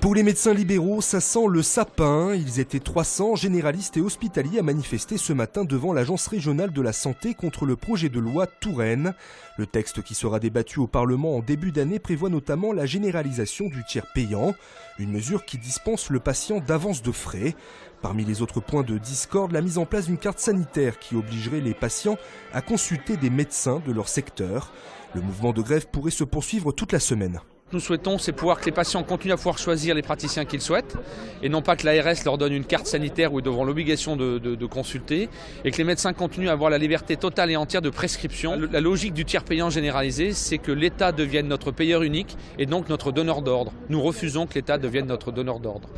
Pour les médecins libéraux, ça sent le sapin. Ils étaient 300, généralistes et hospitaliers, à manifester ce matin devant l'Agence régionale de la santé contre le projet de loi Touraine. Le texte qui sera débattu au Parlement en début d'année prévoit notamment la généralisation du tiers payant, une mesure qui dispense le patient d'avance de frais. Parmi les autres points de discorde, la mise en place d'une carte sanitaire qui obligerait les patients à consulter des médecins de leur secteur. Le mouvement de grève pourrait se poursuivre toute la semaine. Nous souhaitons, c'est pouvoir que les patients continuent à pouvoir choisir les praticiens qu'ils souhaitent et non pas que l'ARS leur donne une carte sanitaire où ils devront l'obligation de consulter et que les médecins continuent à avoir la liberté totale et entière de prescription. La logique du tiers payant généralisé, c'est que l'État devienne notre payeur unique et donc notre donneur d'ordre. Nous refusons que l'État devienne notre donneur d'ordre.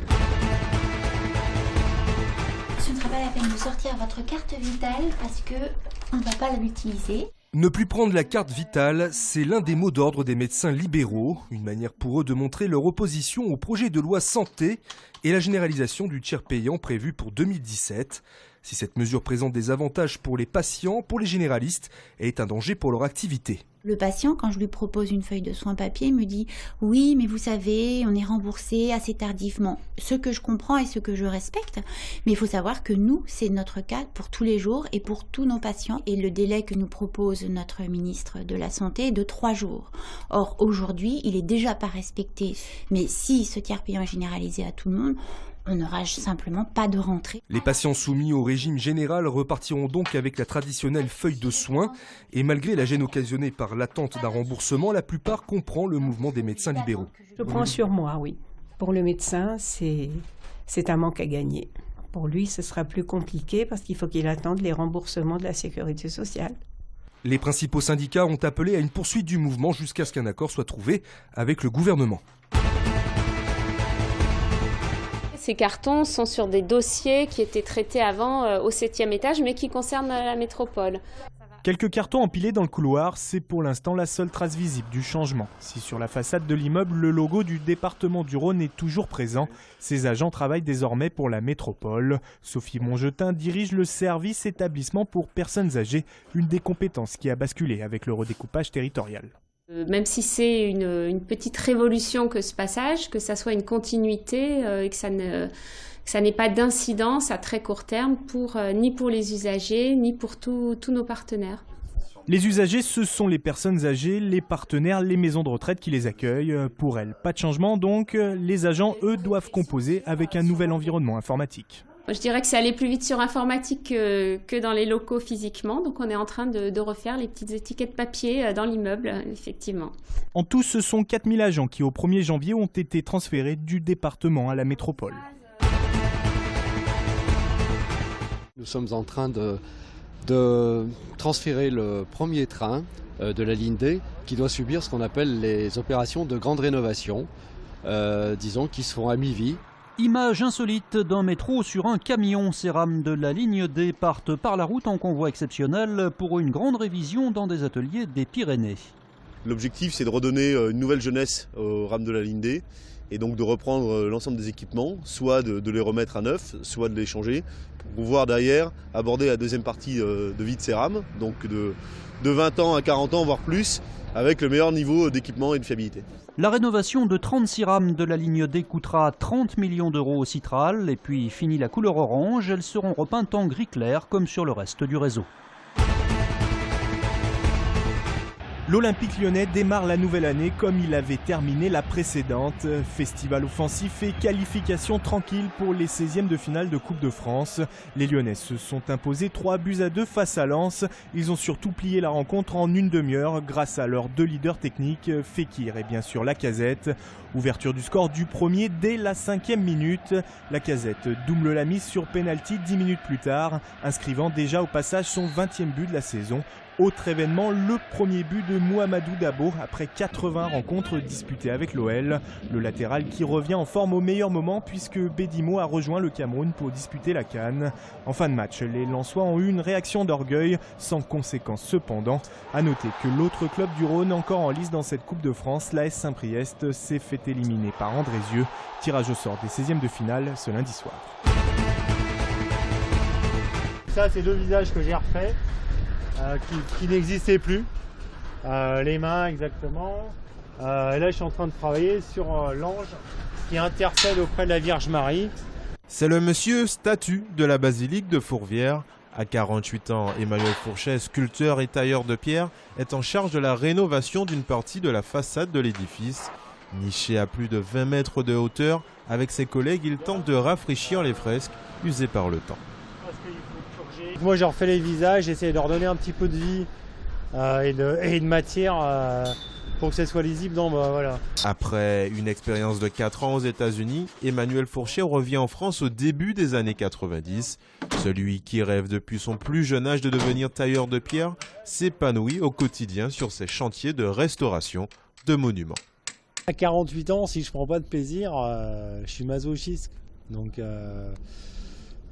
Ce ne sera pas la peine de sortir votre carte vitale parce qu'on ne va pas l'utiliser. Ne plus prendre la carte vitale, c'est l'un des mots d'ordre des médecins libéraux, une manière pour eux de montrer leur opposition au projet de loi santé et la généralisation du tiers payant prévu pour 2017. Si cette mesure présente des avantages pour les patients, pour les généralistes, elle est un danger pour leur activité. Le patient, quand je lui propose une feuille de soins papier, me dit « Oui, mais vous savez, on est remboursé assez tardivement. » Ce que je comprends et ce que je respecte, mais il faut savoir que nous, c'est notre cas pour tous les jours et pour tous nos patients. Et le délai que nous propose notre ministre de la Santé est de 3 jours. Or, aujourd'hui, il est déjà pas respecté. Mais si ce tiers payant est généralisé à tout le monde, on n'aura simplement pas de rentrée. Les patients soumis au régime général repartiront donc avec la traditionnelle feuille de soins. Et malgré la gêne occasionnée par l'attente d'un remboursement, la plupart comprend le mouvement des médecins libéraux. Je prends sur moi, oui. Pour le médecin, c'est un manque à gagner. Pour lui, ce sera plus compliqué parce qu'il faut qu'il attende les remboursements de la sécurité sociale. Les principaux syndicats ont appelé à une poursuite du mouvement jusqu'à ce qu'un accord soit trouvé avec le gouvernement. Ces cartons sont sur des dossiers qui étaient traités avant au 7e étage, mais qui concernent la métropole. Quelques cartons empilés dans le couloir, c'est pour l'instant la seule trace visible du changement. Si sur la façade de l'immeuble, le logo du département du Rhône est toujours présent, ses agents travaillent désormais pour la métropole. Sophie Mongetin dirige le service établissement pour personnes âgées, une des compétences qui a basculé avec le redécoupage territorial. Même si c'est une petite révolution que ce passage, que ça soit une continuité et que ça n'ait pas d'incidence à très court terme ni pour les usagers, ni pour tous nos partenaires. Les usagers, ce sont les personnes âgées, les partenaires, les maisons de retraite qui les accueillent. Pour elles, pas de changement donc. Les agents, eux, doivent composer avec un nouvel environnement informatique. Je dirais que c'est aller plus vite sur informatique que dans les locaux physiquement. Donc on est en train de refaire les petites étiquettes papier dans l'immeuble, effectivement. En tout, ce sont 4000 agents qui, au 1er janvier, ont été transférés du département à la métropole. Nous sommes en train de transférer le premier train de la ligne D qui doit subir ce qu'on appelle les opérations de grande rénovation, disons qui se font à mi-vie. Image insolite d'un métro sur un camion. Ces rames de la ligne D partent par la route en convoi exceptionnel pour une grande révision dans des ateliers des Pyrénées. L'objectif, c'est de redonner une nouvelle jeunesse aux rames de la ligne D et donc de reprendre l'ensemble des équipements, soit de les remettre à neuf, soit de les changer, pour pouvoir derrière aborder la deuxième partie de vie de ces rames, donc de 20 ans à 40 ans, voire plus, avec le meilleur niveau d'équipement et de fiabilité. La rénovation de 36 rames de la ligne D coûtera 30 millions d'euros au Citral. Et puis, fini la couleur orange, elles seront repeintes en gris clair comme sur le reste du réseau. L'Olympique lyonnais démarre la nouvelle année comme il avait terminé la précédente. Festival offensif et qualification tranquille pour les 16e de finale de Coupe de France. Les Lyonnais se sont imposés 3-2 face à Lens. Ils ont surtout plié la rencontre en une demi-heure grâce à leurs 2 leaders techniques, Fekir et bien sûr Lacazette. Ouverture du score du premier dès la 5e minute. Lacazette double la mise sur pénalty 10 minutes plus tard, inscrivant déjà au passage son 20e but de la saison. Autre événement, le premier but de Mouhamadou Dabo après 80 rencontres disputées avec l'OL. Le latéral qui revient en forme au meilleur moment puisque Bédimo a rejoint le Cameroun pour disputer la CAN. En fin de match, les Lensois ont eu une réaction d'orgueil, sans conséquence cependant. A noter que l'autre club du Rhône encore en lice dans cette Coupe de France, l'AS Saint-Priest, s'est fait éliminer par Andrézieux. Tirage au sort des 16e de finale ce lundi soir. Ça, c'est 2 visages que j'ai refaits. Qui n'existaient plus, les mains exactement. Et là je suis en train de travailler sur l'ange qui intercède auprès de la Vierge Marie. C'est le monsieur statue de la basilique de Fourvière. À 48 ans, Emmanuel Fourchet, sculpteur et tailleur de pierre, est en charge de la rénovation d'une partie de la façade de l'édifice. Niché à plus de 20 mètres de hauteur, avec ses collègues, il tente de rafraîchir les fresques usées par le temps. Moi, je refais les visages, j'essaie de leur donner un petit peu de vie et de matière pour que ça soit lisible. Voilà. Après une expérience de 4 ans aux États-Unis, Emmanuel Fourchet revient en France au début des années 90. Celui qui rêve depuis son plus jeune âge de devenir tailleur de pierre s'épanouit au quotidien sur ses chantiers de restauration de monuments. À 48 ans, si je prends pas de plaisir, je suis masochiste. Donc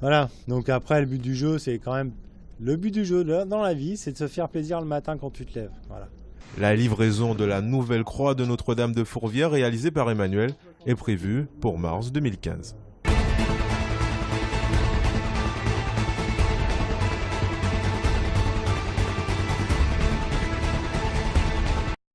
voilà. Donc après, le but du jeu, c'est quand même le but du jeu dans la vie, c'est de se faire plaisir le matin quand tu te lèves. Voilà. La livraison de la nouvelle croix de Notre-Dame de Fourvière réalisée par Emmanuel est prévue pour mars 2015.